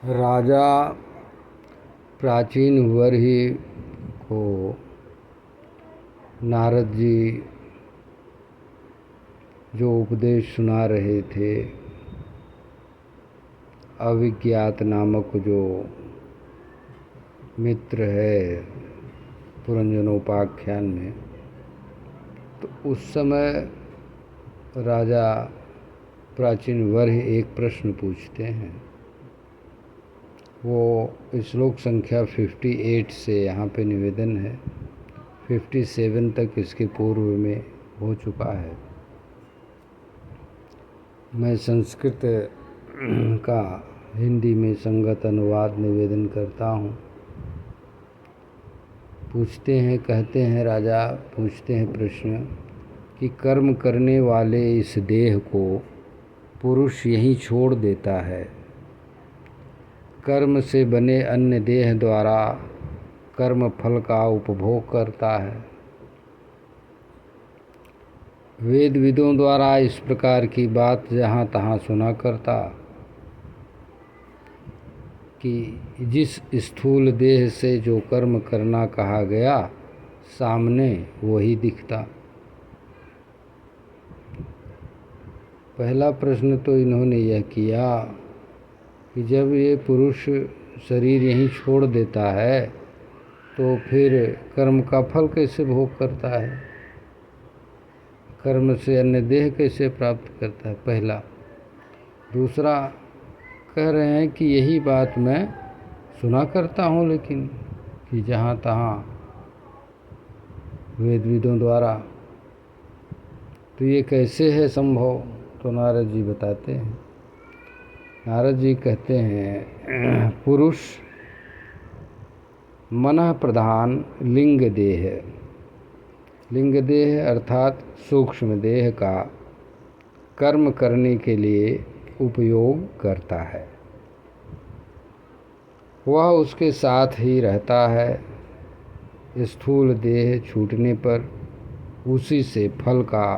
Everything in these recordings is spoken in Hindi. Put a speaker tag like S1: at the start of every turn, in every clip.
S1: राजा प्राचीन वर्ही को नारद जी जो उपदेश सुना रहे थे, अविज्ञात नामक जो मित्र है पुरंजनोपाख्यान में, तो उस समय राजा प्राचीन वर्ही एक प्रश्न पूछते हैं। वो श्लोक संख्या 58 से यहाँ पे निवेदन है, 57 तक इसके पूर्व में हो चुका है। मैं संस्कृत का हिंदी में संगत अनुवाद निवेदन करता हूँ। पूछते हैं, कहते हैं, राजा पूछते हैं प्रश्न कि कर्म करने वाले इस देह को पुरुष यहीं छोड़ देता है, कर्म से बने अन्य देह द्वारा कर्म फल का उपभोग करता है। वेद विदों द्वारा इस प्रकार की बात जहाँ तहाँ सुना करता कि जिस स्थूल देह से जो कर्म करना कहा गया, सामने वही दिखता। पहला प्रश्न तो इन्होंने यह किया कि जब ये पुरुष शरीर यहीं छोड़ देता है तो फिर कर्म का फल कैसे भोग करता है, कर्म से अन्य देह कैसे प्राप्त करता है, पहला। दूसरा कह रहे हैं कि यही बात मैं सुना करता हूँ, लेकिन कि जहाँ तहाँ वेद विदों द्वारा, तो ये कैसे है संभव। तो नारद जी बताते हैं, नारद जी कहते हैं, पुरुष मनः प्रधान लिंग देह, लिंग देह अर्थात सूक्ष्म देह का कर्म करने के लिए उपयोग करता है। वह उसके साथ ही रहता है। स्थूल देह छूटने पर उसी से फल का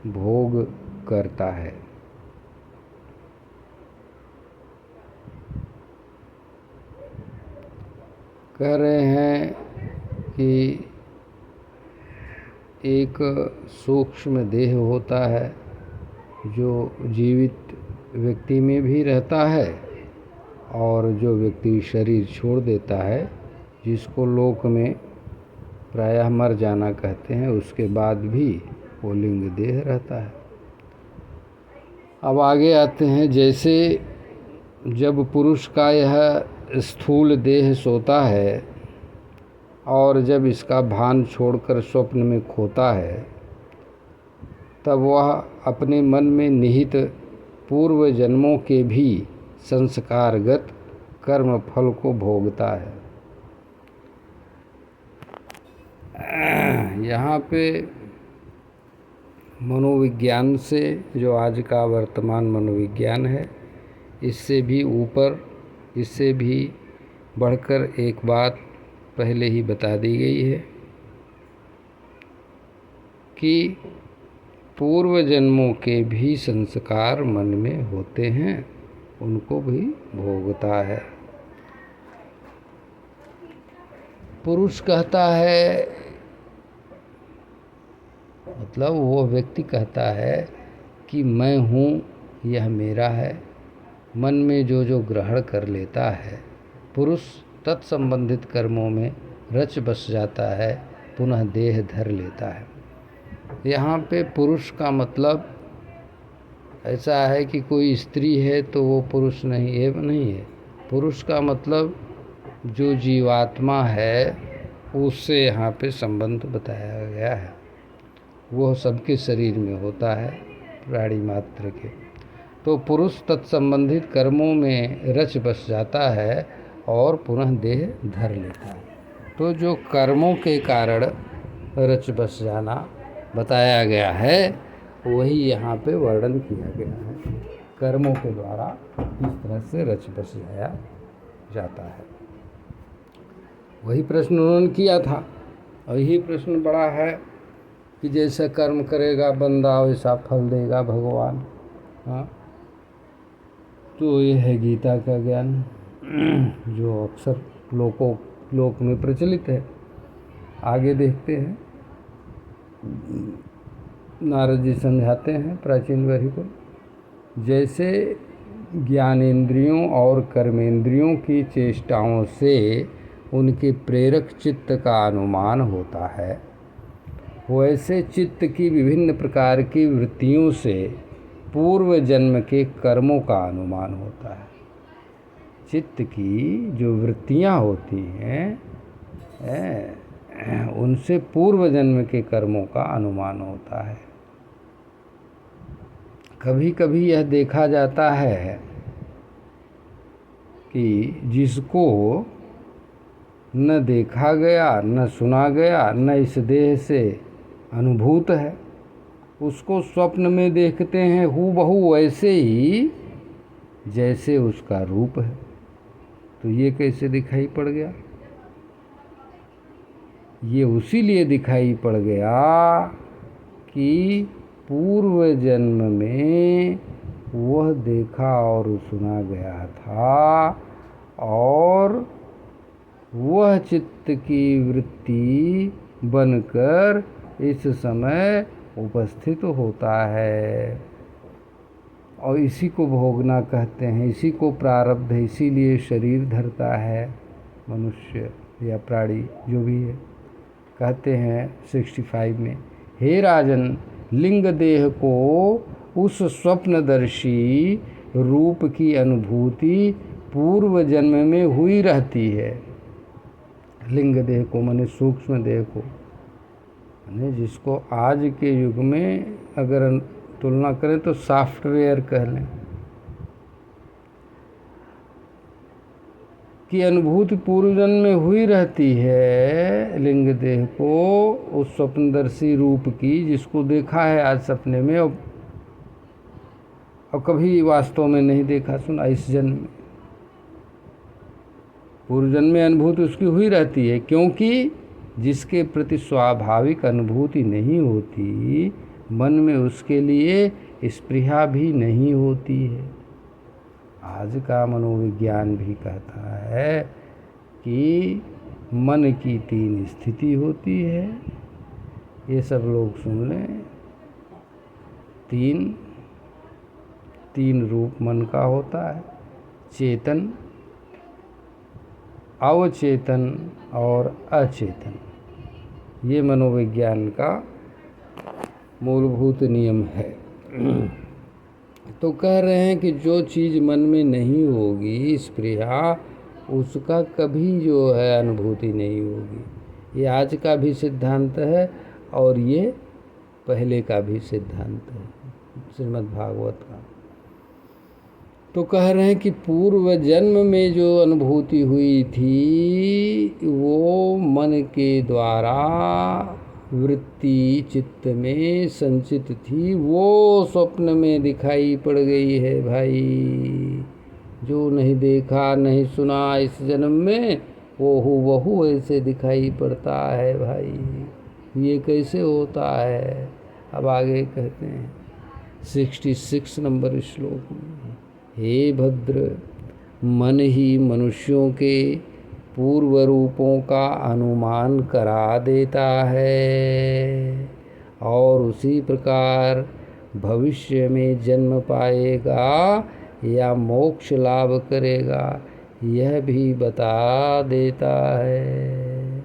S1: भोग करता है। कह रहे हैं कि एक सूक्ष्म देह होता है जो जीवित व्यक्ति में भी रहता है, और जो व्यक्ति शरीर छोड़ देता है, जिसको लोक में प्रायः मर जाना कहते हैं, उसके बाद भी वो लिंग देह रहता है। अब आगे आते हैं, जैसे जब पुरुष का यह स्थूल देह सोता है और जब इसका भान छोड़कर स्वप्न में खोता है, तब वह अपने मन में निहित पूर्व जन्मों के भी संस्कारगत कर्म फल को भोगता है। यहाँ पे मनोविज्ञान से, जो आज का वर्तमान मनोविज्ञान है, इससे भी ऊपर, इससे भी बढ़कर एक बात पहले ही बता दी गई है कि पूर्व जन्मों के भी संस्कार मन में होते हैं, उनको भी भोगता है। पुरुष कहता है, मतलब वो व्यक्ति कहता है कि मैं हूँ, यह मेरा है। मन में जो जो ग्रहण कर लेता है, पुरुष तत्संबंधित कर्मों में रच बस जाता है, पुनः देह धर लेता है। यहाँ पे पुरुष का मतलब ऐसा है कि कोई स्त्री है तो वो पुरुष नहीं है, नहीं है। पुरुष का मतलब जो जीवात्मा है, उससे यहाँ पे संबंध बताया गया है। वह सबके शरीर में होता है, प्राणी मात्र के। तो पुरुष तत्संबंधित कर्मों में रच बस जाता है और पुनः देह धर लेता है। तो जो कर्मों के कारण रच बस जाना बताया गया है, वही यहाँ पे वर्णन किया गया है। कर्मों के द्वारा किस तरह से रच बस जाया जाता है, वही प्रश्न उन्होंने किया था। और यही प्रश्न बड़ा है कि जैसा कर्म करेगा बंदा वैसा फल देगा भगवान। हाँ, तो ये है गीता का ज्ञान जो अक्सर लोक में प्रचलित है। आगे देखते हैं। नारद जी समझाते हैं प्राचीन वरी को, जैसे ज्ञानेंद्रियों और कर्मेंद्रियों की चेष्टाओं से उनके प्रेरक चित्त का अनुमान होता है, वैसे चित्त की विभिन्न प्रकार की वृत्तियों से पूर्व जन्म के कर्मों का अनुमान होता है। चित्त की जो वृत्तियां होती हैं उनसे पूर्व जन्म के कर्मों का अनुमान होता है। कभी कभी यह देखा जाता है कि जिसको न देखा गया, न सुना गया, न इस देह से अनुभूत है, उसको स्वप्न में देखते हैं हूबहू वैसे ही जैसे उसका रूप है। तो ये कैसे दिखाई पड़ गया? ये उसी लिए दिखाई पड़ गया कि पूर्व जन्म में वह देखा और सुना गया था, और वह चित्त की वृत्ति बनकर इस समय उपस्थित होता है, और इसी को भोगना कहते हैं, इसी को प्रारब्ध है। इसीलिए शरीर धरता है मनुष्य या प्राणी जो भी है। कहते हैं 65 में, हे राजन, लिंग देह को उस स्वप्नदर्शी रूप की अनुभूति पूर्व जन्म में हुई रहती है। लिंग देह को माने सूक्ष्म देह को, माने जिसको आज के युग में अगर तुलना करें तो सॉफ्टवेयर कह लें, की अनुभूति पूर्व जन्म में हुई रहती है। लिंग देह को उस स्वप्नदर्शी रूप की, जिसको देखा है आज सपने में और कभी वास्तव में नहीं देखा सुना, इस जन्म में पूर्व जन्म में अनुभूति उसकी हुई रहती है, क्योंकि जिसके प्रति स्वाभाविक अनुभूति नहीं होती, मन में उसके लिए स्पृहा भी नहीं होती है। आज का मनोविज्ञान भी कहता है कि मन की 3 स्थिति होती है। ये सब लोग सुन लें। तीन रूप मन का होता है, चेतन, अवचेतन और अचेतन। ये मनोविज्ञान का मूलभूत नियम है। तो कह रहे हैं कि जो चीज़ मन में नहीं होगी स्पृहा, उसका कभी जो है अनुभूति नहीं होगी। ये आज का भी सिद्धांत है और ये पहले का भी सिद्धांत है श्रीमद् भागवत का। तो कह रहे हैं कि पूर्व जन्म में जो अनुभूति हुई थी वो मन के द्वारा वृत्ति चित्त में संचित थी, वो स्वप्न में दिखाई पड़ गई है भाई। जो नहीं देखा नहीं सुना इस जन्म में, वो हूबहू ऐसे दिखाई पड़ता है भाई। ये कैसे होता है? अब आगे कहते हैं 66 नंबर श्लोक में, हे भद्र, मन ही मनुष्यों के पूर्व रूपों का अनुमान करा देता है और उसी प्रकार भविष्य में जन्म पाएगा या मोक्ष लाभ करेगा यह भी बता देता है।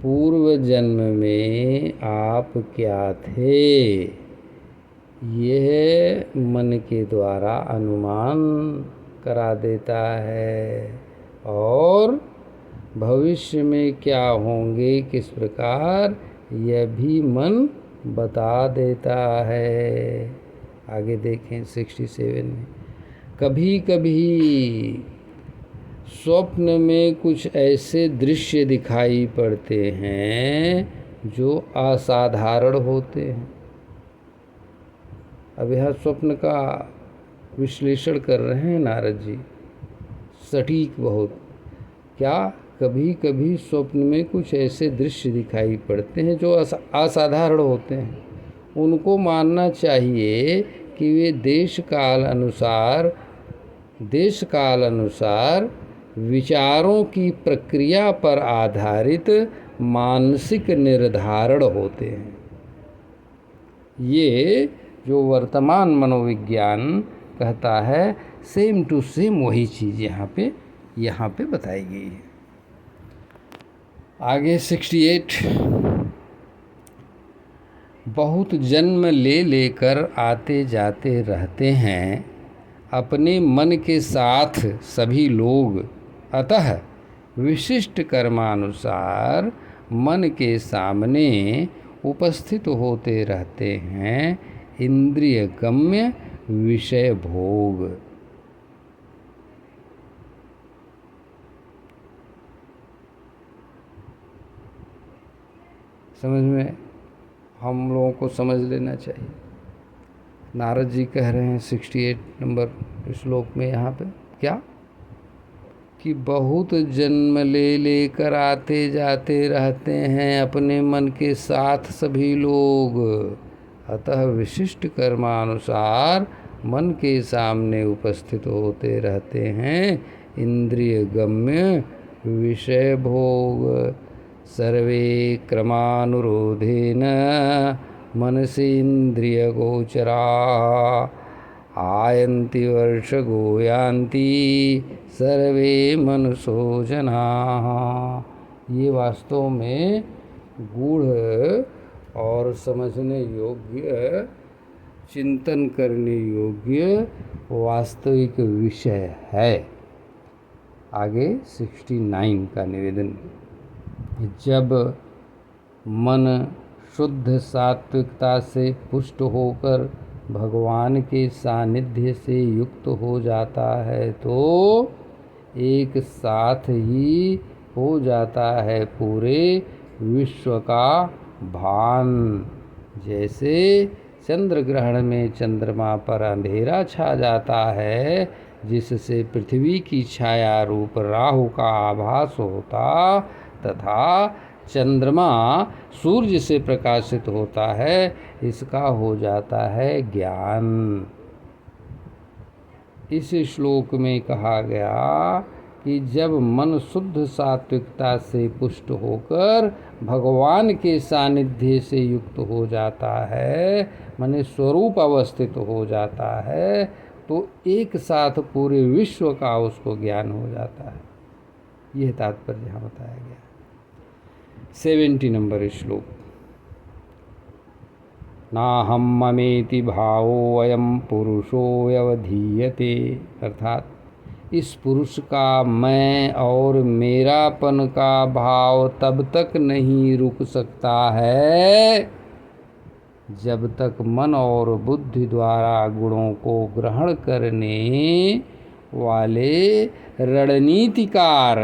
S1: पूर्व जन्म में आप क्या थे, यह मन के द्वारा अनुमान करा देता है, और भविष्य में क्या होंगे किस प्रकार यह भी मन बता देता है। आगे देखें 67 में, कभी कभी स्वप्न में कुछ ऐसे दृश्य दिखाई पड़ते हैं जो असाधारण होते हैं। अब यह स्वप्न का विश्लेषण कर रहे हैं नारद जी, सटीक बहुत। क्या कभी कभी स्वप्न में कुछ ऐसे दृश्य दिखाई पड़ते हैं जो असाधारण होते हैं। उनको मानना चाहिए कि वे देश काल अनुसार विचारों की प्रक्रिया पर आधारित मानसिक निर्धारण होते हैं। ये जो वर्तमान मनोविज्ञान कहता है, सेम टू सेम वही चीज़ यहाँ पे बताई गई है। आगे 68, बहुत जन्म ले लेकर आते जाते रहते हैं अपने मन के साथ सभी लोग, अतः विशिष्ट कर्मानुसार मन के सामने उपस्थित होते रहते हैं इंद्रिय गम्य विषय भोग। समझ में हम लोगों को समझ लेना चाहिए। नारद जी कह रहे हैं 68 नंबर श्लोक में यहाँ पे क्या कि बहुत जन्म ले लेकर आते जाते रहते हैं अपने मन के साथ सभी लोग, अतः विशिष्ट कर्मानुसार मन के सामने उपस्थित होते रहते हैं इंद्रिय गम्य विषय भोग। सर्वे क्रमानुरोधेन मनसीन्द्रिय गोचरा आयन्ति वर्षगो यान्ति सर्वे मनसो जनाः। ये वास्तव में गूढ़ और समझने योग्य, चिंतन करने योग्य वास्तविक विषय है। आगे 69 का निवेदन, जब मन शुद्ध सात्विकता से पुष्ट होकर भगवान के सानिध्य से युक्त हो जाता है तो एक साथ ही हो जाता है पूरे विश्व का भान। जैसे चंद्र ग्रहण में चंद्रमा पर अंधेरा छा जाता है, जिससे पृथ्वी की छाया रूप राहु का आभास होता, तथा चंद्रमा सूर्य से प्रकाशित होता है, इसका हो जाता है ज्ञान। इस श्लोक में कहा गया कि जब मन शुद्ध सात्विकता से पुष्ट होकर भगवान के सानिध्य से युक्त हो जाता है, माने स्वरूप अवस्थित हो जाता है, तो एक साथ पूरे विश्व का उसको ज्ञान हो जाता है। यह तात्पर्य यहाँ बताया गया। 70 नंबर श्लोक, नाहं ममेति भावो अयं पुरुषो व्यवधीयते, अर्थात इस पुरुष का मैं और मेरापन का भाव तब तक नहीं रुक सकता है जब तक मन और बुद्धि द्वारा गुणों को ग्रहण करने वाले रणनीतिकार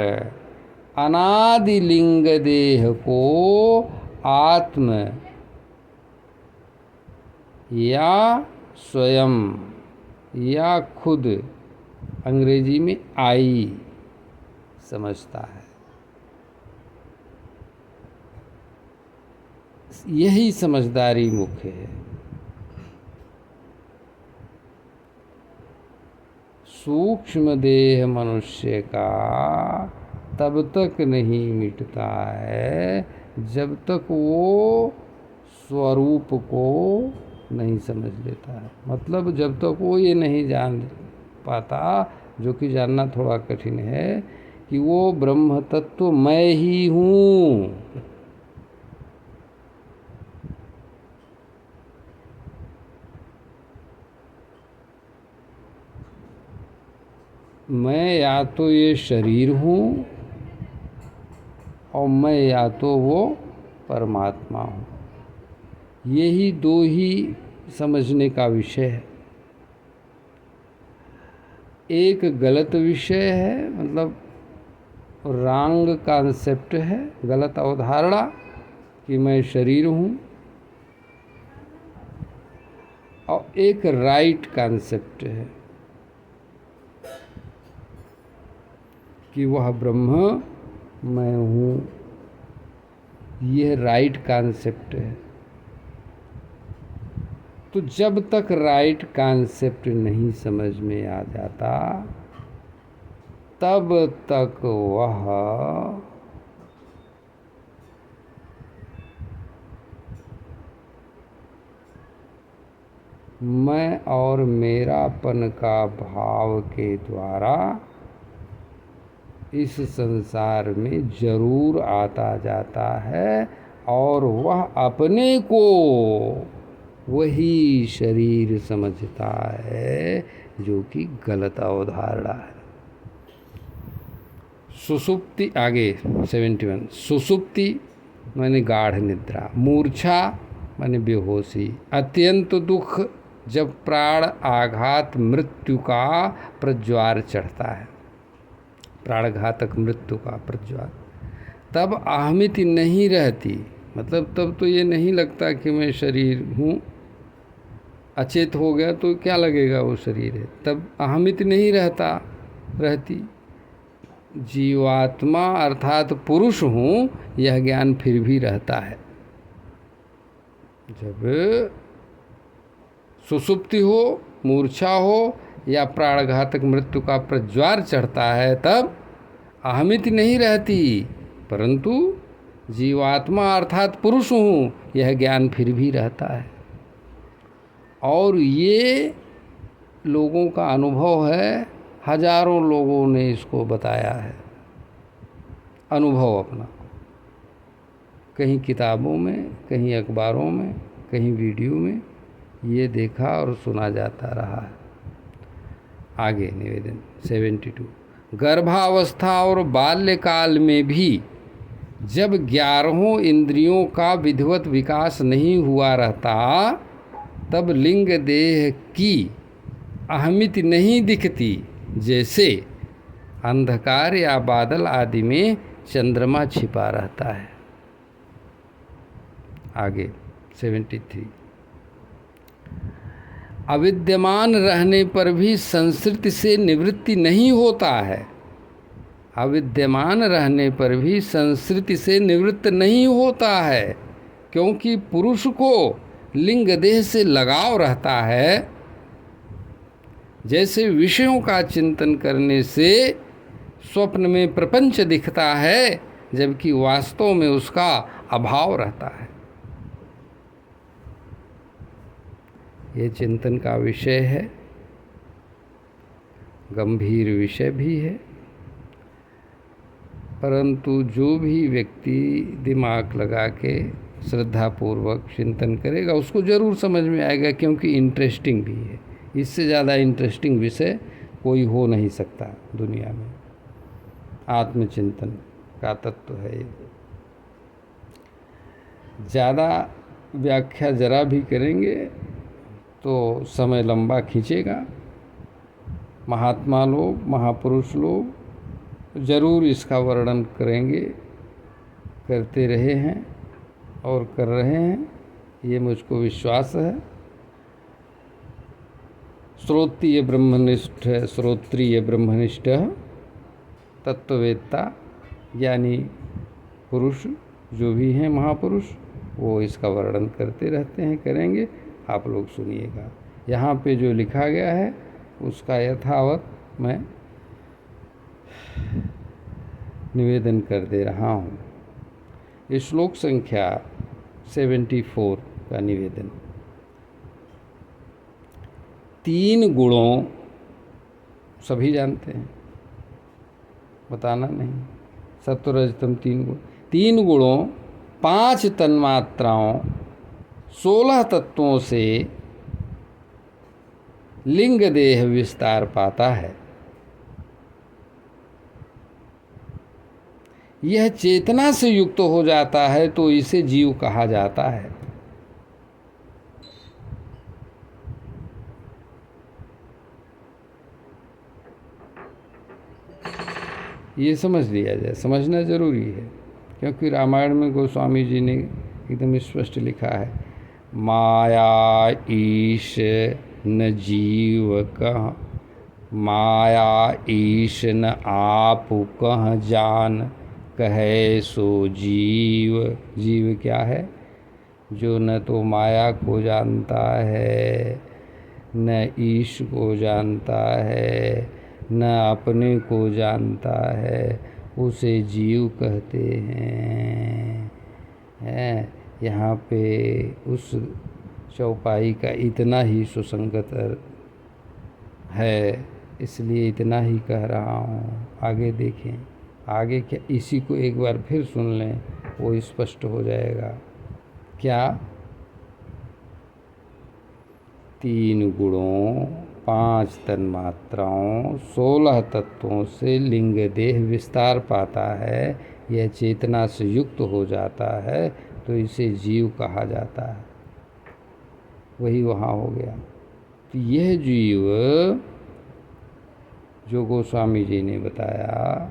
S1: अनादि लिंग देह को आत्म या स्वयं या खुद, अंग्रेजी में आई, समझता है। यही समझदारी मुख्य है। सूक्ष्म देह मनुष्य का तब तक नहीं मिटता है जब तक वो स्वरूप को नहीं समझ लेता है। मतलब जब तक वो ये नहीं जान पाता, जो कि जानना थोड़ा कठिन है, कि वो ब्रह्म तत्व मैं ही हूँ। मैं या तो ये शरीर हूँ और मैं या तो वो परमात्मा हूँ। यही दो ही समझने का विषय है। एक गलत विषय है, मतलब रॉन्ग कॉन्सेप्ट है, गलत अवधारणा कि मैं शरीर हूँ, और एक राइट कॉन्सेप्ट है कि वह ब्रह्म मैं हूँ। यह राइट कॉन्सेप्ट है। तो जब तक राइट कॉन्सेप्ट नहीं समझ में आ जाता तब तक वह मैं और मेरापन का भाव के द्वारा इस संसार में जरूर आता जाता है और वह अपने को वही शरीर समझता है, जो कि गलत अवधारणा है। सुसुप्ति आगे 71। सुसुप्ति माने गाढ़ निद्रा, मूर्छा माने बेहोशी, अत्यंत दुख जब प्राण आघात मृत्यु का प्रज्वार चढ़ता है, प्राणघातक मृत्यु का प्रज्वार, तब अहमिति नहीं रहती। मतलब तब तो ये नहीं लगता कि मैं शरीर हूँ, अचेत हो गया तो क्या लगेगा वो शरीर है, तब अहमिति नहीं रहती। जीवात्मा अर्थात पुरुष हूँ यह ज्ञान फिर भी रहता है। जब सुसुप्ति हो, मूर्छा हो या प्राणघातक मृत्यु का प्रज्वार चढ़ता है तब अहमिति नहीं रहती, परंतु जीवात्मा अर्थात पुरुष हूँ यह ज्ञान फिर भी रहता है। और ये लोगों का अनुभव है, हजारों लोगों ने इसको बताया है, अनुभव अपना, कहीं किताबों में, कहीं अखबारों में, कहीं वीडियो में ये देखा और सुना जाता रहा है। आगे निवेदन 72। गर्भावस्था और बाल्यकाल में भी जब 11 इंद्रियों का विधिवत विकास नहीं हुआ रहता तब लिंग देह की अहमिति नहीं दिखती, जैसे अंधकार या बादल आदि में चंद्रमा छिपा रहता है। आगे 73। अविद्यमान रहने पर भी संसृति से निवृत्ति नहीं होता है। अविद्यमान रहने पर भी संसृति से निवृत्त नहीं होता है, क्योंकि पुरुष को लिंग देह से लगाव रहता है। जैसे विषयों का चिंतन करने से स्वप्न में प्रपंच दिखता है, जबकि वास्तव में उसका अभाव रहता है। ये चिंतन का विषय है, गंभीर विषय भी है, परंतु जो भी व्यक्ति दिमाग लगा के श्रद्धापूर्वक चिंतन करेगा उसको ज़रूर समझ में आएगा, क्योंकि इंटरेस्टिंग भी है। इससे ज़्यादा इंटरेस्टिंग विषय कोई हो नहीं सकता दुनिया में। आत्मचिंतन का तत्व है ये। ज़्यादा व्याख्या जरा भी करेंगे तो समय लंबा खींचेगा। महात्मा लोग, महापुरुष लोग ज़रूर इसका वर्णन करेंगे, करते रहे हैं और कर रहे हैं, ये मुझको विश्वास है। श्रोत्रिय ब्रह्मनिष्ठ, श्रोत्रिय ब्रह्मनिष्ठ तत्ववेत्ता यानी पुरुष जो भी हैं महापुरुष, वो इसका वर्णन करते रहते हैं, करेंगे। आप लोग सुनिएगा। यहाँ पे जो लिखा गया है उसका यथावत मैं निवेदन कर दे रहा हूँ। श्लोक संख्या 74 का निवेदन। 3 गुणों, सभी जानते हैं, बताना नहीं, सत्वरजतम 3 गुण, 3 गुणों 5 तन्मात्राओं 16 तत्वों से लिंग देह विस्तार पाता है। यह चेतना से युक्त हो जाता है तो इसे जीव कहा जाता है। ये समझ लिया जाए, समझना जरूरी है, क्योंकि रामायण में गोस्वामी जी ने एकदम स्पष्ट लिखा है, माया ईश न जीव कह, माया ईश न आप कह जान, कहे सो जीव। जीव क्या है? जो न तो माया को जानता है, न ईश को जानता है, न अपने को जानता है, उसे जीव कहते हैं। यहाँ पे उस चौपाई का इतना ही सुसंगत है, इसलिए इतना ही कह रहा हूँ। आगे देखें, आगे क्या, इसी को एक बार फिर सुन लें, वो स्पष्ट हो जाएगा। क्या? 3 गुणों, 5 तन्मात्राओं, 16 तत्वों से लिंग देह विस्तार पाता है, यह चेतना से युक्त हो जाता है, तो इसे जीव कहा जाता है। वही वहाँ हो गया। तो यह जीव जो गोस्वामी जी ने बताया,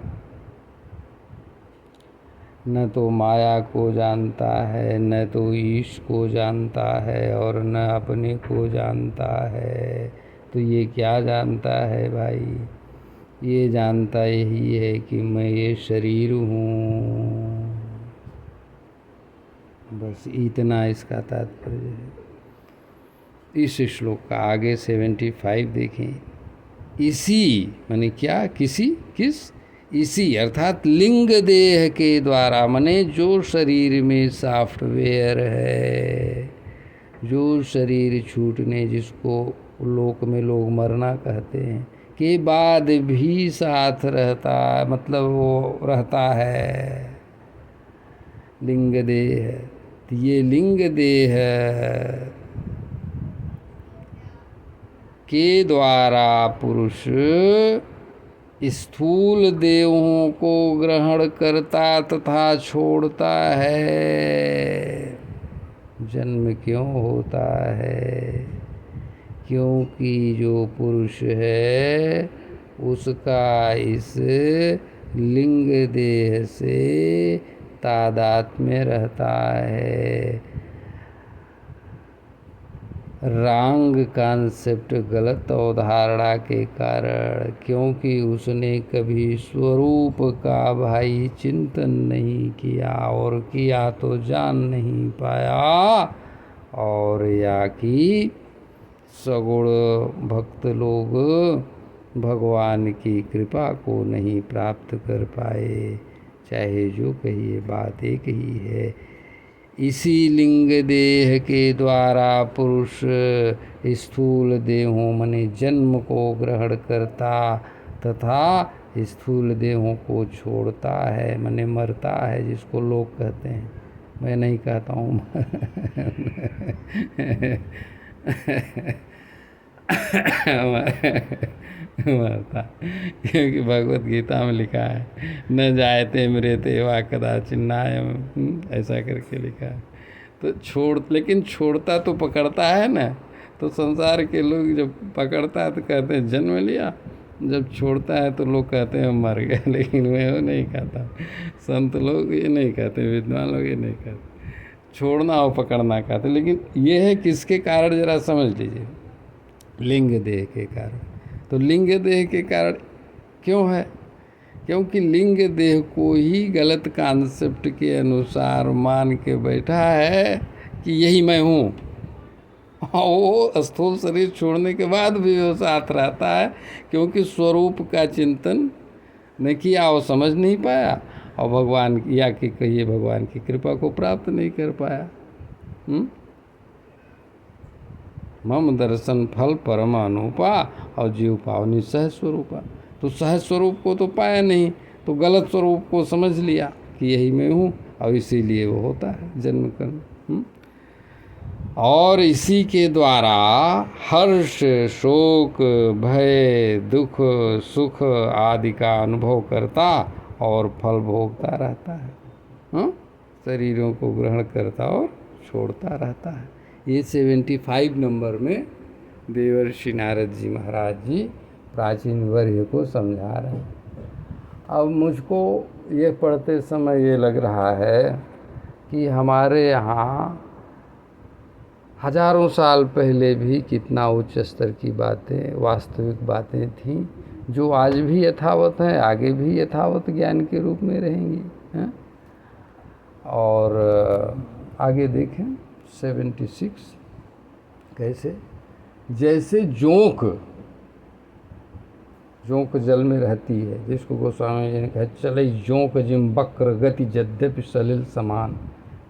S1: न तो माया को जानता है, न तो ईश को जानता है, और न अपने को जानता है, तो ये क्या जानता है भाई? ये जानता यही है कि मैं ये शरीर हूँ। बस इतना इसका तात्पर्य है। इस श्लोक का आगे 75 देखें। इसी माने क्या? किसी, किस? इसी अर्थात लिंग देह के द्वारा, माने जो शरीर में सॉफ्टवेयर है, जो शरीर छूटने, जिसको लोक में लोग मरना कहते हैं, के बाद भी साथ रहता, मतलब वो रहता है, लिंग देह। तो ये लिंग देह के द्वारा पुरुष स्थूल देहों को ग्रहण करता तथा छोड़ता है। जन्म क्यों होता है? क्योंकि जो पुरुष है उसका इस लिंग देह से तादात्म्य रहता है। रॉन्ग कॉन्सेप्ट, गलत अवधारणा के कारण, क्योंकि उसने कभी स्वरूप का भाई चिंतन नहीं किया, और किया तो जान नहीं पाया, और या कि सगुण भक्त लोग भगवान की कृपा को नहीं प्राप्त कर पाए। चाहे जो कहिए, बात एक ही है। इसी लिंग देह के द्वारा पुरुष स्थूल देहों माने जन्म को ग्रहण करता तथा स्थूल देहों को छोड़ता है, माने मरता है, जिसको लोग कहते हैं। मैं नहीं कहता हूँ मरता, क्योंकि भगवत गीता में लिखा है, न जायते मृते वा कदाचिन्नायम, ऐसा करके लिखा है। तो लेकिन छोड़ता तो पकड़ता है ना। तो संसार के लोग जब पकड़ता है तो कहते हैं जन्म लिया, जब छोड़ता है तो लोग कहते हैं मर गया। लेकिन मैं वो नहीं कहता, संत लोग ये नहीं कहते, विद्वान लोग ये नहीं कहते, छोड़ना और पकड़ना कहते। लेकिन ये है किसके कारण, जरा समझ लीजिए, लिंग देह के कारण। तो लिंग देह के कारण क्यों है? क्योंकि लिंग देह को ही गलत कॉन्सेप्ट के अनुसार मान के बैठा है कि यही मैं हूँ। वो स्थूल शरीर छोड़ने के बाद भी वो साथ रहता है, क्योंकि स्वरूप का चिंतन नहीं किया, वो समझ नहीं पाया, और भगवान या कि कहिए भगवान की कृपा को प्राप्त नहीं कर पाया। मम दर्शन फल परम अनुपा, और जीव पावनी सहज स्वरूपा। तो सहज स्वरूप को तो पाया नहीं, तो गलत स्वरूप को समझ लिया कि यही मैं हूँ, और इसीलिए वो होता है जन्म कर्म। और इसी के द्वारा हर्ष, शोक, भय, दुख, सुख आदि का अनुभव करता और फल भोगता रहता है। शरीरों को ग्रहण करता और छोड़ता रहता है। ये 75 नंबर में देवर्षि नारद जी महाराज जी प्राचीन वर्य को समझा रहे हैं। अब मुझको ये पढ़ते समय ये लग रहा है कि हमारे यहाँ हजारों साल पहले भी कितना उच्च स्तर की बातें, वास्तविक बातें थीं, जो आज भी यथावत हैं, आगे भी यथावत ज्ञान के रूप में रहेंगी। और आगे देखें 76 कैसे? जैसे जोंक जल में रहती है, जिसको गोस्वामी जी ने कहा चले जोंक जिम बक्र गति यद्यपि सलिल समान।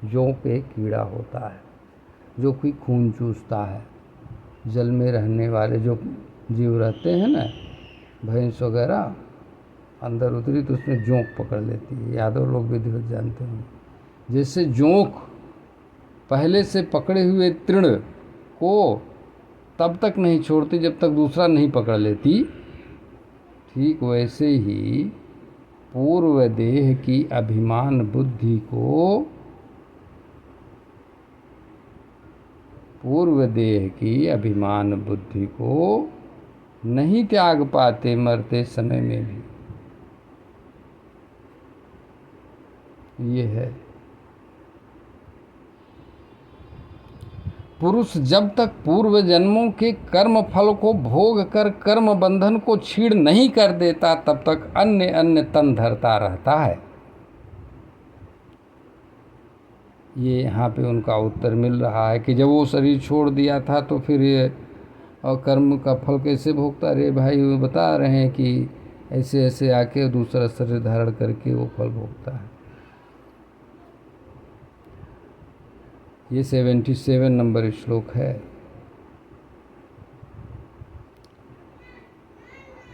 S1: जोंक एक कीड़ा होता है जो कि खून चूसता है। जल में रहने वाले जो जीव रहते हैं ना, भैंस वगैरह, अंदर उतरी तो उसमें जोंक पकड़ लेती है। यादव लोग विधिवत जानते हैं। जैसे जोंक पहले से पकड़े हुए तृण को तब तक नहीं छोड़ती जब तक दूसरा नहीं पकड़ लेती, ठीक वैसे ही पूर्व देह की अभिमान बुद्धि को, पूर्व देह की अभिमान बुद्धि को नहीं त्याग पाते मरते समय में भी। ये है पुरुष जब तक पूर्व जन्मों के कर्म फल को भोग कर कर्म बंधन को छीड़ नहीं कर देता तब तक अन्य अन्य तन धरता रहता है। ये यहाँ पे उनका उत्तर मिल रहा है कि जब वो शरीर छोड़ दिया था तो फिर ये और कर्म का फल कैसे भोगता? अरे भाई वो बता रहे हैं कि ऐसे ऐसे आके दूसरा शरीर धारण करके वो फल भोगता है। ये 77 नंबर श्लोक है।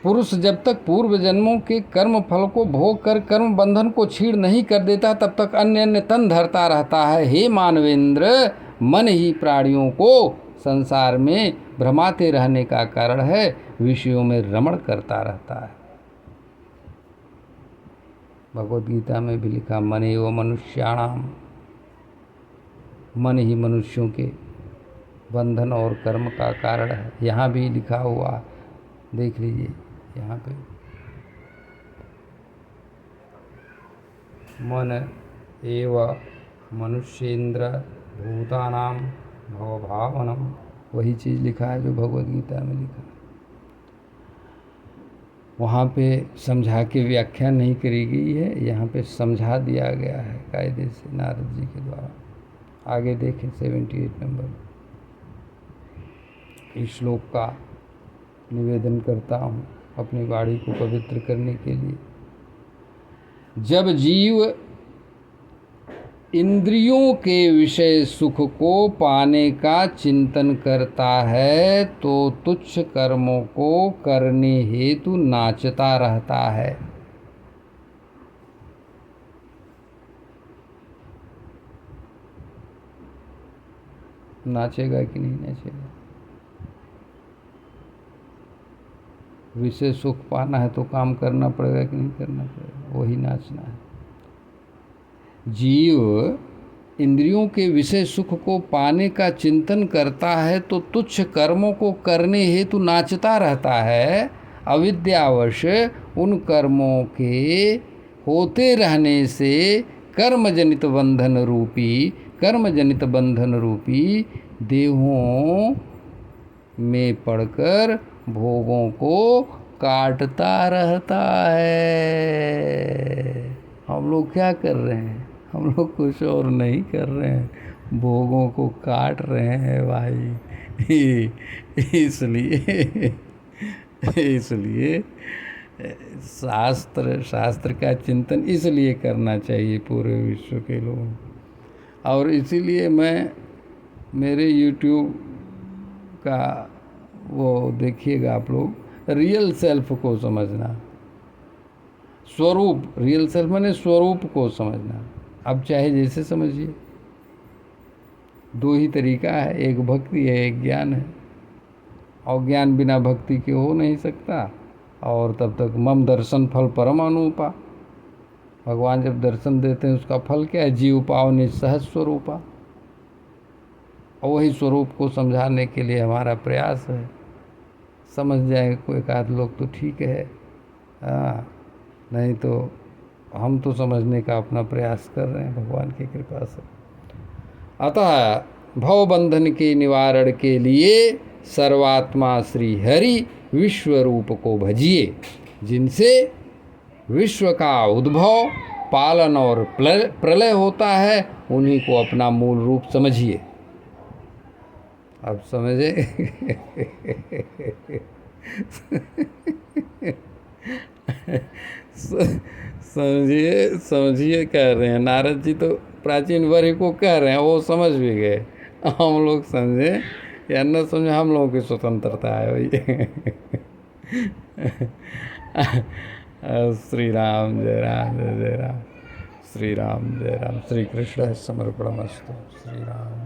S1: पुरुष जब तक पूर्व जन्मों के कर्म फल को भोग कर कर्म बंधन को छीड़ नहीं कर देता तब तक अन्य अन्य तन धरता रहता है। हे मानवेंद्र, मन ही प्राणियों को संसार में भ्रमाते रहने का कारण है, विषयों में रमण करता रहता है। भगवद गीता में भी लिखा मनेव मनुष्याणाम, मन ही मनुष्यों के बंधन और कर्म का कारण है। यहाँ भी लिखा हुआ, देख लीजिए यहाँ पे, मन एव मनुष्येंद्र भूतानाम भवभावनम, वही चीज़ लिखा है जो भगवद गीता में लिखा है। वहाँ पे समझा के व्याख्या नहीं करी गई है, यहाँ पे समझा दिया गया है कायदे से नारद जी के द्वारा। आगे देखें 78 नंबर। इस श्लोक का निवेदन करता हूँ अपनी वाणी को पवित्र करने के लिए। जब जीव इंद्रियों के विषय सुख को पाने का चिंतन करता है तो तुच्छ कर्मों को करने हेतु नाचता रहता है। नाचेगा कि नहीं नाचेगा? विषय सुख पाना है तो काम करना पड़ेगा कि नहीं करना पड़ेगा? वही नाचना है। जीव इंद्रियों के विषय सुख को पाने का चिंतन करता है तो तुच्छ कर्मों को करने हेतु नाचता रहता है। अविद्यावश उन कर्मों के होते रहने से कर्मजनित बंधन रूपी देहों में पड़कर भोगों को काटता रहता है। हम लोग क्या कर रहे हैं? हम लोग कुछ और नहीं कर रहे हैं, भोगों को काट रहे हैं भाई। इसलिए शास्त्र का चिंतन इसलिए करना चाहिए पूरे विश्व के लोगों। और इसीलिए मैं मेरे YouTube का वो देखिएगा आप लोग, रियल सेल्फ को समझना, स्वरूप, रियल सेल्फ माने स्वरूप को समझना। अब चाहे जैसे समझिए, दो ही तरीका है, एक भक्ति है एक ज्ञान है। और ज्ञान बिना भक्ति के हो नहीं सकता। और तब तक मम दर्शन फल परम अनुपा, भगवान जब दर्शन देते हैं उसका फल क्या है? जीव पावनि सहज स्वरूपा। और वही स्वरूप को समझाने के लिए हमारा प्रयास है। समझ जाए कोई एक आध लोग तो ठीक है, नहीं तो हम तो समझने का अपना प्रयास कर रहे हैं भगवान की कृपा से। अतः भवबंधन के निवारण के लिए सर्वात्मा श्री हरि विश्व रूप को भजिए, जिनसे विश्व का उद्भव, पालन और प्रलय होता है। उन्हीं को अपना मूल रूप समझिए। अब समझे? समझिए समझिए, कह रहे हैं नारद जी तो प्राचीन वरी को कह रहे हैं, वो समझ भी गए। हम लोग समझे या न समझे, हम लोगों की स्वतंत्रता है भाई। श्री राम, जय राम, जय जय राम। श्री राम, जय राम। श्री कृष्ण समर्पणमस्तु। श्री राम।